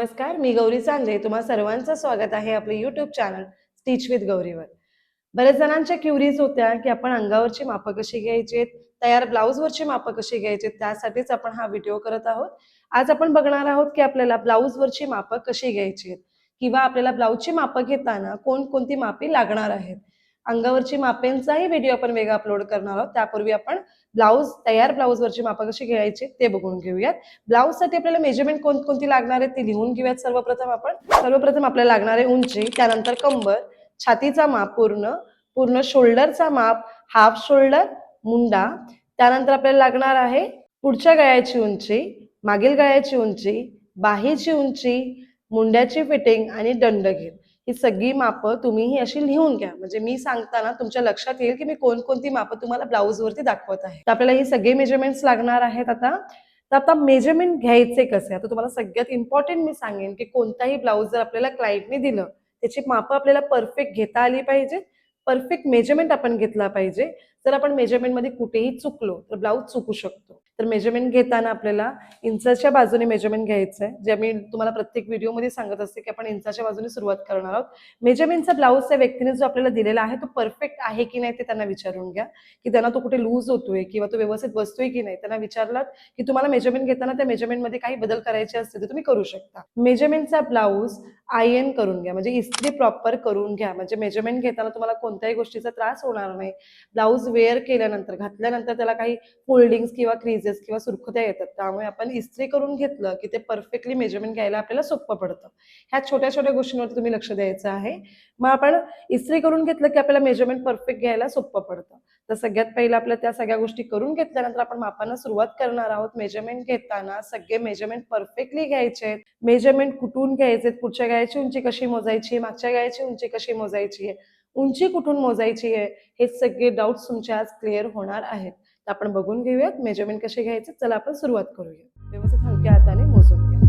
नमस्कार, मी गौरी चांदे. तुम्हा सर्वांचं स्वागत आहे आपले YouTube चॅनल स्टिच विथ गौरीवर. बऱ्याच जणांच्या क्युरीज होत्या की आपण अंगावरची मापं कशी घ्यायची, तयार ब्लाऊजवरची मापं कशी घ्यायची, त्यासाठीच आपण हा व्हिडिओ करत आहोत. आज आपण बघणार आहोत की आपल्याला ब्लाऊजवरची मापं कशी घ्यायची किंवा आपल्याला ब्लाऊजची मापं घेताना कोणकोणती मापे लागणार आहेत. अंगावरची मापेंचाही व्हिडिओ आपण वेगळा अपलोड करणार आहोत. त्यापूर्वी आपण तयार ब्लाऊजवरची मापं कशी घ्यायची ते बघून घेऊयात. ब्लाऊजसाठी आपल्याला मेजरमेंट कोणकोणती लागणार आहे ते लिहून घेऊयात. सर्वप्रथम आपल्याला लागणार आहे उंची, त्यानंतर कंबर, छातीचा माप पूर्ण शोल्डरचा माप, हाफ शोल्डर, मुंडा. त्यानंतर आपल्याला लागणार आहे पुढच्या गळ्याची उंची, मागील गळ्याची उंची, बाहीची उंची, मुंड्याची फिटिंग आणि दंडघेर. ही सगळी मापं तुम्ही अशी लिहून घ्या, म्हणजे मी सांगताना तुमच्या लक्षात येईल की मी कोणकोणती मापं तुम्हाला ब्लाऊजवरती दाखवत आहे. तर आपल्याला ही सगळे मेजरमेंट्स लागणार आहेत. आता मेजरमेंट घ्यायचे कसे, आता तुम्हाला सगळ्यात इम्पॉर्टंट मी सांगेन की कोणताही ब्लाऊज जर आपल्याला क्लायंटने दिलं त्याची मापं आपल्याला परफेक्ट घेता आली पाहिजे, परफेक्ट मेजरमेंट आपण घेतला पाहिजे. जर आपण मेजरमेंटमध्ये कुठेही चुकलो तर ब्लाऊज चुकू शकतो. तर मेजरमेंट घेताना आपल्याला इंचाच्या बाजूने मेजरमेंट घ्यायचं आहे, जे मी तुम्हाला प्रत्येक व्हिडिओमध्ये सांगत असते की आपण इंचाच्या बाजूने सुरुवात करणार आहोत. मेजरमेंटचा ब्लाऊज त्या व्यक्तीने जो आपल्याला दिलेला आहे तो परफेक्ट आहे की नाही ते त्यांना विचारून घ्या, की त्यांना तो कुठे लूज होतोय किंवा तो व्यवस्थित बसतोय की नाही. त्यांना विचारलात की तुम्हाला मेजरमेंट घेताना त्या मेजरमेंटमध्ये काही बदल करायचे असतील तर तुम्ही करू शकता. मेजरमेंटचा ब्लाऊज आयन करून घ्या, म्हणजे इस्त्री प्रॉपर करून घ्या, म्हणजे मेजरमेंट घेताना तुम्हाला कोणत्याही गोष्टीचा त्रास होणार नाही. ब्लाऊज वेअर केल्यानंतर घातल्यानंतर त्याला काही फोल्डिंग्स किंवा क्रीजेस किंवा सुरकुत्या येतात, त्यामुळे आपण इस्त्री करून घेतलं की ते परफेक्टली मेजरमेंट घ्यायला आपल्याला सोपं पडतं. ह्या छोट्या छोट्या गोष्टींवरती तुम्ही लक्ष द्यायचं आहे. मग आपण इस्त्री करून घेतलं की आपल्याला मेजरमेंट परफेक्ट घ्यायला सोपं पडतं. तर सगळ्यात पहिलं आपल्या त्या सगळ्या गोष्टी करून घेतल्यानंतर आपण मापांना सुरुवात करणार आहोत. मेजरमेंट घेताना सगळे मेजरमेंट परफेक्टली घ्यायचे. मेजरमेंट कुठून घ्यायचे, पुढच्या गायची उंची कशी मोजायची, मागच्या गायची उंची कशी मोजायची आहे, उंची कुठून मोजायची आहे, हे सगळे डाऊट्स तुमच्या आज क्लिअर होणार आहेत. तर आपण बघून घेऊयात मेजरमेंट कसे घ्यायचे. चला आपण सुरुवात करूया. व्यवस्थित हलक्या हाताने मोजून घ्या.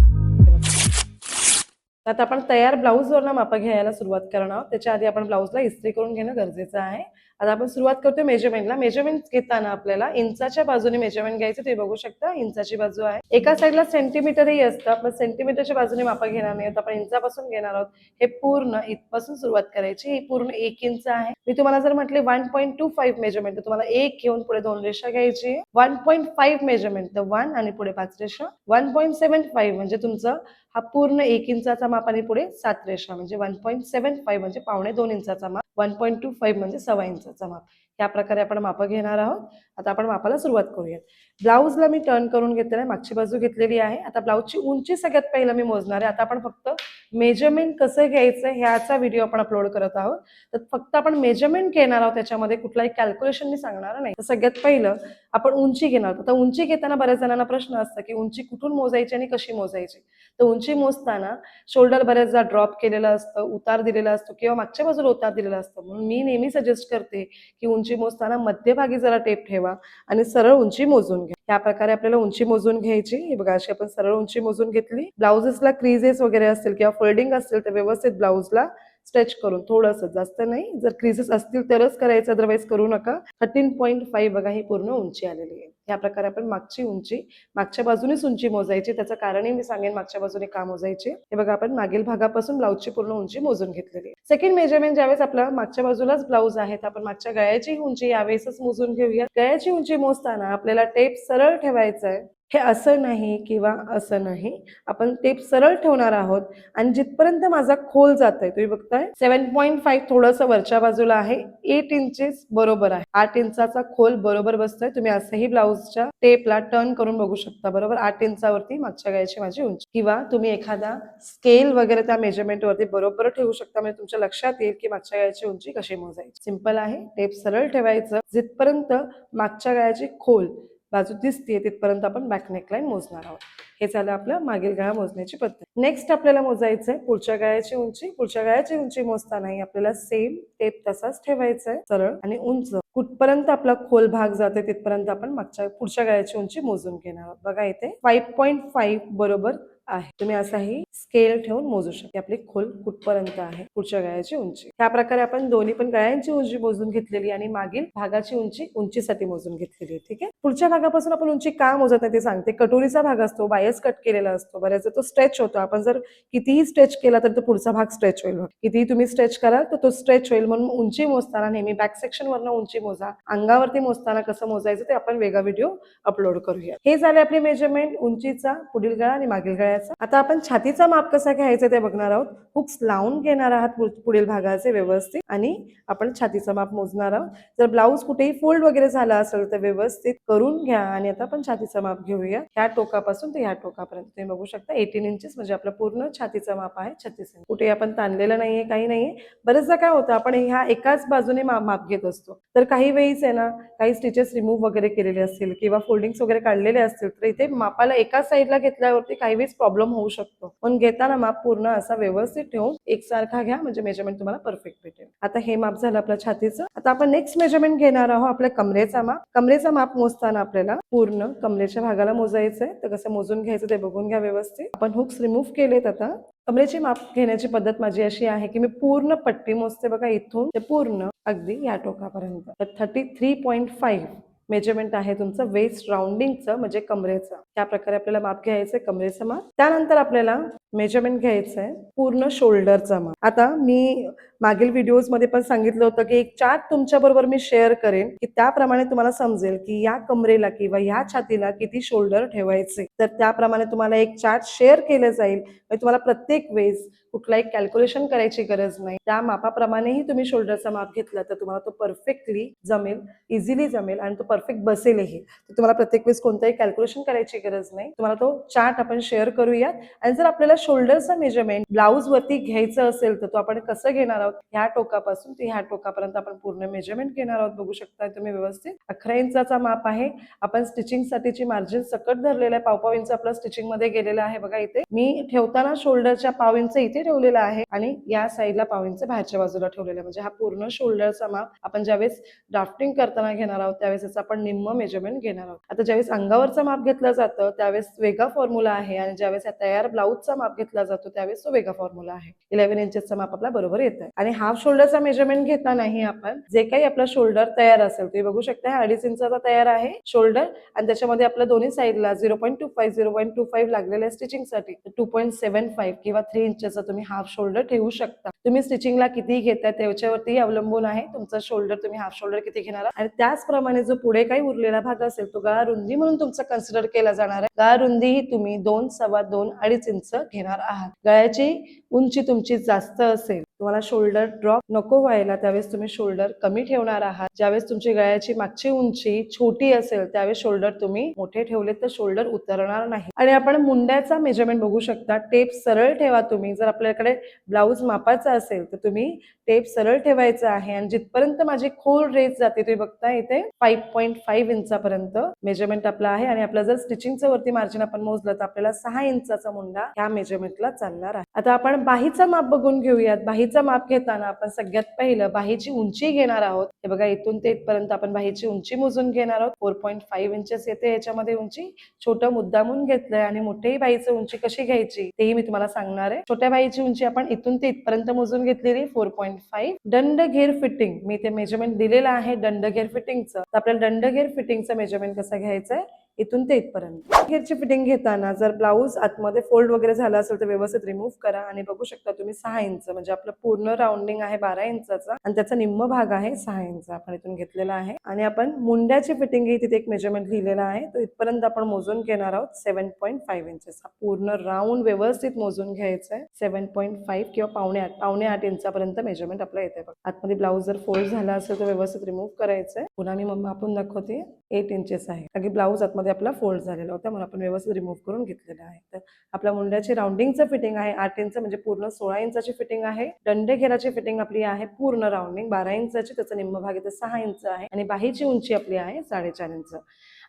आता आपण तयार ब्लाऊजवरनं मापं घ्यायला सुरुवात करणार आहोत. त्याच्या आधी आपण ब्लाऊजला इस्त्री करून घेणं गरजेचं आहे. आता आपण सुरुवात करतोय मेजरमेंटला. मेजरमेंट घेताना आपल्याला इंचाच्या बाजूने मेजरमेंट घ्यायचं. ते बघू शकता इंचाची बाजू आहे. एका साईडला सेंटीमीटरही असतं, आपण सेंटीमीटरच्या बाजूने मापं घेणार नाही, आपण इंचापासून घेणार आहोत. हे पूर्ण इथपासून सुरुवात करायची. ही पूर्ण 1 इंच आहे. मी तुम्हाला जर म्हटले 1.25 मेजरमेंट तर तुम्हाला 1 घेऊन पुढे 2 रेषा घ्यायची. 1.5 मेजरमेंट तर 1 आणि पुढे 5 रेषा. 1.75 म्हणजे तुमचं हा पूर्ण 1 इंचाचा माप आणि पुढे 7 रेषा, म्हणजे 1.75 म्हणजे पावणे 2 इंचाचा माप. 1.25 म्हणजे 1.25 इंचाचा माप. या प्रकारे आपण मापं घेणार आहोत. आता आपण मापाला सुरुवात करूयात. ब्लाऊजला मी टर्न करून घेतलेलं आहे, मागची बाजू घेतलेली आहे. आता ब्लाऊजची उंची सगळ्यात पहिलं मी मोजणार आहे. आता आपण फक्त मेजरमेंट कसं घ्यायचं ह्याचा व्हिडिओ आपण अपलोड करत आहोत. तर फक्त आपण मेजरमेंट घेणार आहोत, त्याच्यामध्ये कुठलाही कॅल्क्युलेशन मी सांगणार नाही. तर सगळ्यात पहिलं आपण उंची घेणार आहोत. आता उंची घेताना बऱ्याच जणांना प्रश्न असतो की उंची कुठून मोजायची आणि कशी मोजायची. तर उंची मोजताना शोल्डर बऱ्याचदा ड्रॉप केलेलं असतं, उतार दिलेला असतो किंवा मागच्या बाजूला उतार दिलेला असतो. म्हणून मी नेहमी सजेस्ट करते की उंची मोजताना मध्यभागी जरा टेप ठेवा आणि सरळ उंची मोजून घ्या. या प्रकारे आपल्याला उंची मोजून घ्यायची. हे बघा, अशी आपण सरळ उंची मोजून घेतली. ब्लाउजेसला क्रीजेस वगैरे असतील किंवा फोल्डिंग असतील तर व्यवस्थित ब्लाऊजला स्ट्रेच करून, थोडंसं, जास्त नाही. जर क्रीजेस असतील तरच करायचं, अदरवाईज करू नका. 13.5 बघा ही पूर्ण उंची आलेली आहे. या प्रकारे आपण मागची उंची, मागच्या बाजूनेच उंची मोजायची. त्याचं कारणही मी सांगेन मागच्या बाजूने का मोजायची. हे बघा, आपण मागील भागापासून ब्लाऊजची पूर्ण उंची मोजून घेतलेली आहे. सेकंड मेजरमेंट ज्यावेळेस आपला मागच्या बाजूलाच ब्लाऊज आहे तर आपण मागच्या गळ्याची उंची यावेळेसच मोजून घेऊया. गळ्याची उंची मोजताना आपल्याला टेप सरळ ठेवायचा आहे. हे असं नाही किंवा असं नाही, आपण टेप सरळ ठेवणार आहोत आणि जिथपर्यंत माझा खोल जातोय तुम्ही बघताय 7.5 थोडंसं वरच्या बाजूला आहे. 8 इंचेस बरोबर आहे. 8 इंचाचा खोल बरोबर बसतोय. तुम्ही असंही ब्लाऊजच्या टेपला टर्न करून बघू शकता. बरोबर 8 इंचावरती मागच्या गळ्याची माझी उंची, किंवा तुम्ही एखादा स्केल वगैरे त्या मेजरमेंटवरती बरोबर ठेवू शकता, म्हणजे तुमच्या लक्षात येईल की मागच्या गळ्याची उंची कशी मोजायची. सिंपल आहे. टेप सरळ ठेवायचं. जिथपर्यंत मागच्या गळ्याची खोल बाजू दिसते तिथपर्यंत आपण बॅक नेकलाईन मोजणार आहोत. हे झालं आपलं मागील गळा मोजण्याची पद्धत. नेक्स्ट आपल्याला मोजायचंय पुढच्या गळ्याची उंची. पुढच्या गळ्याची उंची मोजतानाही आपल्याला सेम टेप तसाच ठेवायचा आहे, सरळ आणि उंच. कुठपर्यंत आपला खोल भाग जाते तिथपर्यंत आपण पुढच्या गळ्याची उंची मोजून घेणार आहोत. बघा इथे 5.5 बरोबर आहे. तुम्ही असाही स्केल ठेवून मोजू शकता आपली खोल कुठपर्यंत आहे पुढच्या गळ्याची उंची. त्या प्रकारे आपण दोन्ही पण गळ्यांची उंची मोजून घेतलेली आणि मागील भागाची उंचीसाठी मोजून घेतलेली आहे. ठीक आहे. पुढच्या भागापासून आपण उंची का मोजत नाही ते सांगते. कटोरीचा भाग असतो, बायस कट केलेला असतो, बऱ्याच तो स्ट्रेच होतो. आपण जर कितीही स्ट्रेच केला तर तो पुढचा भाग स्ट्रेच होईल. कितीही तुम्ही स्ट्रेच कराल तर तो स्ट्रेच होईल. म्हणून उंची मोजताना नेहमी बॅक सेक्शन वरनं उंची मोजा. अंगावरती मोजताना कसं मोजायचं ते आपण वेगळा व्हिडिओ अपलोड करूया. हे झाले आपले मेजरमेंट उंचीचा, पुढील गळा आणि मागील गळ्याचा. आता आपण छातीचा माप कसा घ्यायचा ते बघणार आहोत. हुक्स लावून घेणार आहात पुढील भागाचे व्यवस्थित आणि आपण छातीचं माप मोजणार आहोत. जर ब्लाऊज कुठेही फोल्ड वगैरे झाला असेल तर व्यवस्थित करून घ्या आणि आता आपण छातीचं माप घेऊया. ह्या टोकापासून ते ह्या टोकापर्यंत तुम्ही बघू शकता 18 इंचेस म्हणजे आपलं पूर्ण छातीचं माप आहे 36 इंच. कुठे आपण ताणलेलं नाहीये, काही नाहीये. बरेचदा काय होतं आपण ह्या एकाच बाजूने माप घेत असतो. तर काही वेळीच आहे ना, काही स्टिचेस रिमूव्ह वगैरे केलेले असतील किंवा फोल्डिंग्स वगैरे काढलेले असतील तर इथे मापाला एकाच साईडला घेतल्यावरती काही वेळेस प्रॉब्लेम होऊ शकतो. पण घेताना माप पूर्ण असा व्यवस्थित ठेवून एकसारखा घ्या म्हणजे मेजरमेंट तुम्हाला परफेक्ट भेटेल. आता हे माप झालं आपलं छातीचं. आता आपण नेक्स्ट मेजरमेंट घेणार आहोत आपल्या कमरेचा माप. कमरेचा माप मोजताना आपल्याला पूर्ण कमरेच्या भागाला मोजायचंय. तर कसं मोजून घ्यायचं ते बघून घ्या व्यवस्थित. आपण हुक्स रिमूव्ह केलेत. आता कमरेची माप घेण्याची पद्धत माझी अशी आहे की मी पूर्ण पट्टी मोजते बघा इथून ते पूर्ण अगदी या टोकापर्यंत. तर 33.5 मेजरमेंट आहे तुमचं वेस्ट राउंडिंगचं म्हणजे कमरेचं. त्या प्रकारे आपल्याला माप घ्यायचंय कमरेचं माप. त्यानंतर आपल्याला मेजरमेंट घ्यायचंय पूर्ण शोल्डरचा माप. आता मी मागील व्हिडिओज मध्ये पण सांगितलं होतं की एक चार्ट तुमच्या बरोबर मी शेअर करेन की त्याप्रमाणे तुम्हाला समजेल की या कमरेला किंवा या छातीला किती शोल्डर ठेवायचे. तर त्याप्रमाणे तुम्हाला एक चार्ट शेअर केलं जाईल. तुम्हाला प्रत्येक वेळेस कुठलाही कॅल्क्युलेशन करायची गरज नाही. त्या मापाप्रमाणेही तुम्ही शोल्डरचा माप घेतला तर तुम्हाला तो परफेक्टली जमेल, इझिली जमेल आणि तो परफेक्ट बसेलही. तुम्हाला प्रत्येक वेळेस कोणताही कॅल्क्युलेशन करायची गरज नाही. तुम्हाला तो चार्ट आपण शेअर करूयात. आणि जर आपल्याला शोल्डरचा मेजरमेंट ब्लाऊज वरती घ्यायचं असेल तर तो आपण कसं घेणार आहोत. ह्या टोकापासून ते ह्या टोकापर्यंत आपण पूर्ण मेजरमेंट घेणार आहोत. बघू शकता तुम्ही व्यवस्थित 11 इंचाचा माप आहे. आपण स्टिचिंग साठीची मार्जिन सकट धरलेलं आहे. पाव इंच आपलं स्टिचिंग मध्ये गेलेलं आहे बघा. इथे मी ठेवताना शोल्डरच्या पाव इंच इथे ठेवलेला आहे आणि या साईडला पाव इंच बाहेरच्या बाजूला ठेवलेला आहे. म्हणजे हा पूर्ण शोल्डरचा माप आपण ज्यावेळेस ड्राफ्टिंग करताना घेणार आहोत त्यावेळेस याचं आपण निम्म मेजरमेंट घेणार आहोत. आता ज्यावेळेस अंगावरचं माप घेतलं जातं त्यावेळेस वेगळा फॉर्म्युला आहे आणि ज्यावेळेस तयार ब्लाऊजचा माप घेतला जातो त्यावेळेस तो वेगळा फॉर्म्युला आहे. 11 इंचेसचा माप आपला बरोबर येत आहे. आणि हाफ शोल्डरचा मेजरमेंट घेतानाही आपण जे काही आपला शोल्डर तयार असेल तुम्ही बघू शकता 2.5 इंचाचा तयार आहे शोल्डर आणि त्याच्यामध्ये आपल्या दोन्ही साईडला 0.25 लागलेल्या स्टिचिंगसाठी 2.75 किंवा 3 इंचचा तुम्ही हाफ शोल्डर ठेवू शकता. तुम्ही स्टिचिंगला किती घेताय त्याच्यावरती अवलंबून आहे तुमचा शोल्डर, तुम्ही हाफ शोल्डर किती घेणार आणि त्याचप्रमाणे जो पुढे काही उरलेला भाग असेल तो गळा रुंदी म्हणून तुमचा कन्सिडर केला जाणार आहे. गळा रुंदी ही तुम्ही 2, सव्वा 2, 2.5 इंच घेणार आहात. गळ्याची उंची तुमची जास्त असेल, तुम्हाला शोल्डर ड्रॉप नको व्हायला त्यावेळेस तुम्ही शोल्डर कमी ठेवणार आहात. ज्यावेळेस तुमची गळ्याची मागची उंची छोटी असेल त्यावेळेस शोल्डर तुम्ही मोठे ठेवले तर शोल्डर उतरणार नाही. आणि आपण मुंड्याचा मेजरमेंट बघू शकता. टेप सरळ ठेवा तुम्ही. जर आपल्याकडे ब्लाऊज मापाचा असेल तर तुम्ही टेप सरळ ठेवायचा आहे आणि जिथपर्यंत माझी खोल रेस जाते तुम्ही बघता इथे 5.5 इंचापर्यंत मेजरमेंट आपला आहे आणि आपलं जर स्टिचिंगचं वरती मार्जिन आपण मोजलं तर आपल्याला 6 इंचाचा मुंडा ह्या मेजरमेंटला चालणार आहे. आता आपण बाहीचा माप बघून घेऊयात. बाहीचा माप घेताना आपण सगळ्यात पहिलं बाहीची उंची घेणार आहोत. हे बघा इथून ते इथपर्यंत आपण बाहीची उंची मोजून घेणार आहोत. 4.5 इंचेस येते याच्यामध्ये उंची. छोटं मुद्दामून घेतलंय आणि मोठ्याही बाहीची उंची कशी घ्यायची तेही मी तुम्हाला सांगणार आहे. छोट्या बाहीची उंची आपण इथून ते इथपर्यंत मोजून घेतलेली 4.5. दंडघेर फिटिंग मी ते मेजरमेंट दिलेलं आहे दंडघेर फिटिंगचं. तर आपल्याला दंडघेर फिटिंगचं मेजरमेंट कसं घ्यायचंय इथून ते इथपर्यंत. घेरची फिटिंग घेताना जर ब्लाऊज आतमध्ये फोल्ड वगैरे झाला असेल तर व्यवस्थित रिमूव्ह करा आणि बघू शकता तुम्ही 6 इंच म्हणजे आपलं पूर्ण राउंडिंग आहे 12 इंचाचा आणि त्याचा निम्म भाग आहे 6 इंच आपण इथून घेतलेला आहे. आणि आपण मुंड्याची फिटिंग ही तिथे एक मेजरमेंट लिहिलेला आहे तो इथपर्यंत आपण मोजून घेणार आहोत 7.5 इंचेस. पूर्ण राऊंड व्यवस्थित मोजून घ्यायचंय 7.5 किंवा 7.5 इंचापर्यंत मेजरमेंट आपलं येते. आतमध्ये ब्लाऊज जर फोल्ड झाला असेल तर व्यवस्थित रिमूव्ह करायचंय. पुन्हा मी मापून दाखवते 8 इंचेस आहे कारण की ब्लाऊज आतमध्ये आपला फोल्ड झालेला होता म्हणून आपण व्यवस्थित रिमूव्ह करून घेतलेला आहे. तर आपल्या मुंड्याची राउंडिंगचं फिटिंग आहे 8 इंच म्हणजे पूर्ण 16 इंचाची फिटिंग आहे. दंडघेराची फिटिंग आपली आहे पूर्ण राउंडिंग 12 इंचाची त्याचा निम्म भाग इथे 6 इंच आहे आणि बाहीची उंची आपली आहे 4.5 इंच.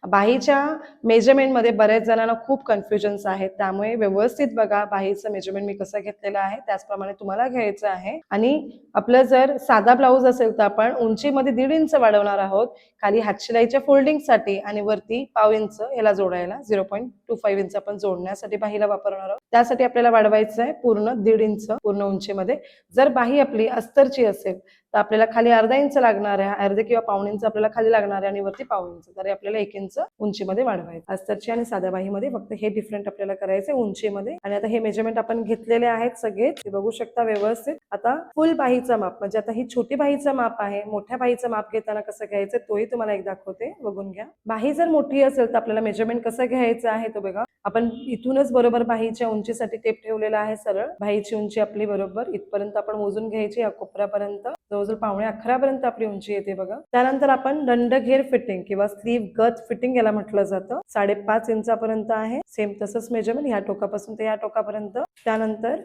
बाहीच्या मेजरमेंटमध्ये बऱ्याच जणांना खूप कन्फ्युजन्स आहेत, त्यामुळे व्यवस्थित बघा बाहीचं मेजरमेंट मी कसं घेतलेलं आहे त्याचप्रमाणे तुम्हाला घ्यायचं आहे. आणि आपलं जर साधा ब्लाऊज असेल तर आपण उंचीमध्ये 1.5 इंच वाढवणार आहोत, खाली हातशिलाईच्या फोल्डिंगसाठी आणि वरती पाव इंच याला जोडायला 0.25 इंच आपण जोडण्यासाठी बाहीला वापरणार आहोत. त्यासाठी आपल्याला वाढवायचं आहे पूर्ण 1.5 इंच पूर्ण उंचीमध्ये. जर बाही आपली अस्तरची असेल तर आपल्याला खाली अर्धा इंच लागणार आहे, अर्धे किंवा पाऊण इंच आपल्याला खाली लागणार आहे आणि वरती पाऊण इंच, तरी आपल्याला 1 इंच उंचीमध्ये वाढवायचं. अस्तरची आणि साध्या बाहीमध्ये फक्त हे डिफरंट आपल्याला करायचे उंचीमध्ये. आणि आता हे मेजरमेंट आपण घेतलेले आहेत सगळे, ते बघू शकता व्यवस्थित. आता फुल बाहीचा माप म्हणजे आता ही छोटी बाहीचं माप आहे, मोठ्या बाहीचं माप घेताना कसं घ्यायचं तोही तुम्हाला एक दाखवते, बघून घ्या. बाही जर मोठी असेल तर आपल्याला मेजरमेंट कसं घ्यायचं आहे तो बघा. आपण इथूनच बरोबर बाहीच्या उंचीसाठी टेप ठेवलेला आहे सरळ. बाहीची उंची आपली बरोबर इथपर्यंत आपण मोजून घ्यायची, या कोपऱ्यापर्यंत जवळजवळ 9:15 पर्यंत आपली उंची येते बघा. त्यानंतर आपण दंडघेर फिटिंग किंवा स्लीव गज फिटिंग याला म्हटलं जातं, 5.5 इंचापर्यंत आहे. सेम तसंच मेजरमेंट ह्या टोकापासून ते या टोकापर्यंत. त्यानंतर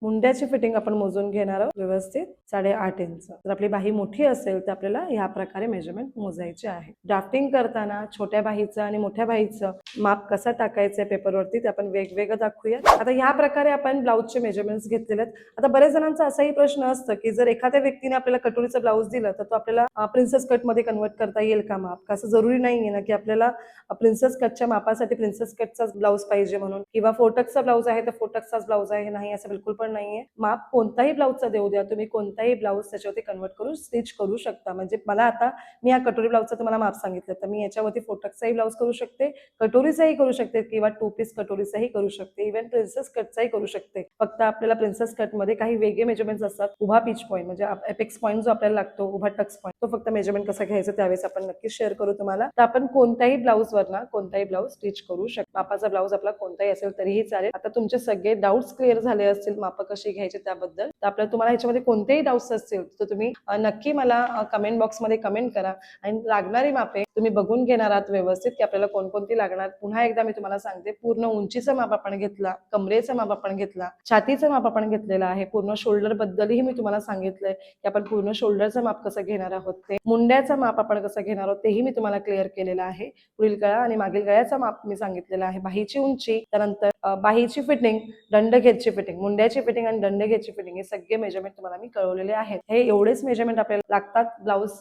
मुंड्याची फिटिंग आपण मोजून घेणार आहोत व्यवस्थित 8.5 इंच. जर आपली बाही मोठी असेल तर आपल्याला या प्रकारे मेजरमेंट मोजायचे आहे. ड्राफ्टिंग करताना छोट्या बाहीचं आणि मोठ्या बाहीचं माप कसा टाकायचं पेपरवरती ते आपण वेगवेगळं दाखवूया. आता ह्या प्रकारे आपण ब्लाऊजचे मेजरमेंट्स घेतलेले आहेत. आता बऱ्याच जणांचा असाही प्रश्न असतो की जर एखाद्या व्यक्तीने आपल्याला कटोरीचं ब्लाऊज दिलं तर तो आपल्याला प्रिन्सेस कट मध्ये कन्वर्ट करता येईल का माप? असं जरुरी नाहीये ना की आपल्याला प्रिन्सेस कटच्या मापासाठी प्रिन्सेस कटचाच ब्लाऊज पाहिजे म्हणून, किंवा फोटक्सचा ब्लाऊज आहे तर फोटक्सचाच ब्लाऊज आहे, नाही असं बिलकुल पण नाहीये. माप कोणताही ब्लाऊजचा देऊ द्या तुम्ही, कोणताही ब्लाऊज त्याच्यावरती कन्वर्ट करून स्टिच करू शकता. म्हणजे मला आता मी या कटोरी ब्लाऊजचं तुम्हाला माप सांगितलं तर मी याच्यावरती फोटक्सचाही ब्लाऊज करू शकते, कटोरीचाही करू शकते किंवा 2 पीस कटोरीचाही करू शकते, इव्हन प्रिन्सेस कटचाही करू शकते. फक्त आपल्याला प्रिन्सेस कट मध्ये काही वेगळे मेजरमेंट्स असतात. उभा पिच पॉईंट म्हणजे एपेक्स पॉईंट जो आपल्याला लागतो, उभा टक्स पॉईंट, तो फक्त मेजरमेंट कसं घ्यायचं त्यावेळेस आपण नक्कीच शेअर करू तुम्हाला. तर आपण कोणत्याही ब्लाऊजवर ना कोणताही ब्लाऊज स्टिच करू शकतो. मापाचा ब्लाऊज आपला कोणताही असेल तरीही चालेल. आता तुमचे सगळे डाऊट्स क्लिअर झाले असतील माप कशी घ्यायची त्याबद्दल, तर आपल्याला तुम्हाला ह्याच्यामध्ये कोणतेही डाऊट्स असतील तर तुम्ही नक्की मला कमेंट बॉक्समध्ये कमेंट करा आणि लागणारी मापे तुम्ही बघून घेणार आहात व्यवस्थित की आपल्याला कोणकोणती लागणार. पुन्हा एकदा मी तुम्हाला सांगते, पूर्ण उंचीचं माप आपण घेतला, कमरेचं माप आपण घेतला, छातीचं माप आपण घेतलेलं आहे, पूर्ण शोल्डर बद्दलही मी तुम्हाला सांगितलंय की आपण पूर्ण शोल्डरचं माप कसं घेणार आहोत, ते मुंड्याचं माप आपण कसं घेणार आहोत तेही मी तुम्हाला क्लिअर केलेलं आहे. पुढील गळा आणि मागील गळ्याचं माप मी सांगितलेलं आहे, बाहीची उंची, त्यानंतर बाहीची फिटिंग, दंडघेरची फिटिंग, मुंड्याची फिटिंग आणि दंडघेरची फिटिंग हे सगळे मेजरमेंट तुम्हाला मी कळवलेले आहेत. हे एवढेच मेजरमेंट आपल्याला लागतात ब्लाऊज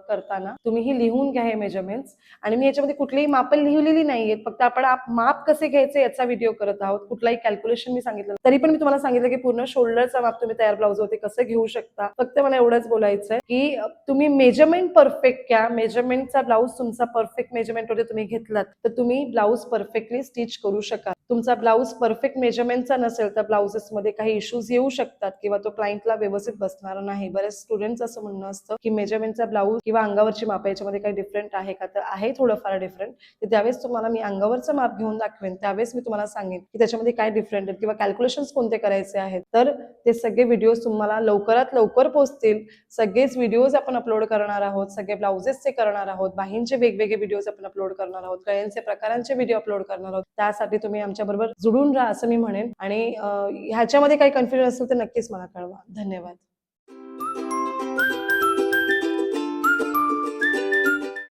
करताना. तुम्हीही लिहून घ्या हे मेजरमेंट्स. आणि मी याच्यामध्ये कुठलीही माप लिहिलेली नाहीये, फक्त आपण माप कसे घ्यायचे याचा व्हिडिओ करत आहोत. कुठलाही कॅल्क्युलेशन मी सांगितलं तरी पण मी तुम्हाला सांगितलं की पूर्ण शोल्डरचा माप तुम्ही तयार ब्लाऊजवरती कसं घेऊ शकता. फक्त मला एवढंच बोलायचंय की तुम्ही मेजरमेंट परफेक्ट घ्या. मेजरमेंटचा ब्लाऊज तुमचा परफेक्ट मेजरमेंट वरती तुम्ही घेतलात तर तुम्ही ब्लाऊज परफेक्टली स्टिच करू शकाल. तुमचा ब्लाऊज परफेक्ट मेजरमेंटचा नसेल तर ब्लाउजेस मध्ये काही इश्यूज येऊ शकतात किंवा तो क्लायंटला व्यवस्थित बसणार नाही. बरेच स्टुडंट्स असं म्हणणं असतं की मेजरमेंटचा ब्लाऊज किंवा अंगावरची माप याच्यामध्ये काही डिफरंट आहे का, तर आहे थोडंफार डिफरंट. तर त्यावेळेस तुम्हाला मी अंगावरचं माप घेऊन दाखवेन, त्यावेळेस मी तुम्हाला सांगेन की त्याच्यामध्ये काय डिफरंट आहेत किंवा कॅल्क्युलेशन्स कोणते करायचे आहेत. तर ते सगळे व्हिडिओज तुम्हाला लवकरात लवकर पोहोचतील. सगळेच व्हिडिओज आपण अपलोड करणार आहोत, सगळे ब्लाउजेसचे करणार आहोत, बाहींचे वेगवेगळे व्हिडिओज आपण अपलोड करणार आहोत, गळ्यांचे प्रकारांचे व्हिडिओ अपलोड करणार आहोत. त्यासाठी तुम्ही आमच्या बरोबर जुडून राहा असं मी म्हणेन. आणि ह्याच्यामध्ये काही कन्फ्युजन असेल तर नक्कीच मला कळवा. धन्यवाद.